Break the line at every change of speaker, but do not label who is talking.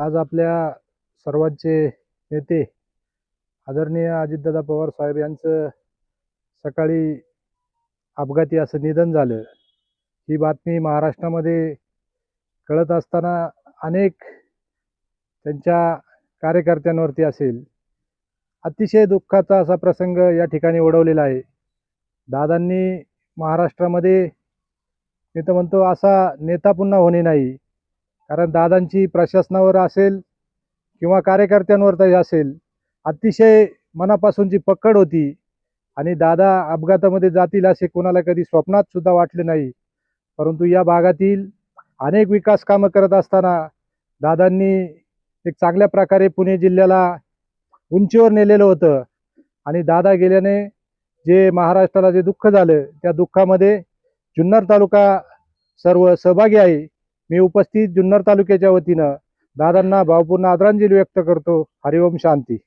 आज आपल्या सर्वांचे नेते आदरणीय अजितदादा पवार साहेब यांचं सकाळी अपघाती असं निधन झालं. ही बातमी महाराष्ट्रामध्ये कळत असताना अनेक त्यांच्या कार्यकर्त्यांवरती असेल अतिशय दुःखाचा असा प्रसंग या ठिकाणी ओढवलेला आहे. दादांनी महाराष्ट्रामध्ये मी तर म्हणतो असा नेता पुन्हा होणे नाही. कारण दादांची प्रशासनावर असेल किंवा कार्यकर्त्यांवर असेल अतिशय मनापासूनची पकड होती आणि दादा अपघातामध्ये जातील असे कोणाला कधी स्वप्नात सुद्धा वाटले नाही. परंतु या भागातील अनेक विकास कामं करत असताना दादांनी एक चांगल्या प्रकारे पुणे जिल्ह्याला उंचीवर नेलेलं होतं आणि दादा गेल्याने जे महाराष्ट्राला जे दुःख झालं त्या दुःखामध्ये जुन्नर तालुका सर्व सहभागी आहे. मी उपस्थित जुन्नर तालुक्याच्या वतीनं दादांना भावपूर्ण आदरांजली व्यक्त करतो. हरिओम शांती.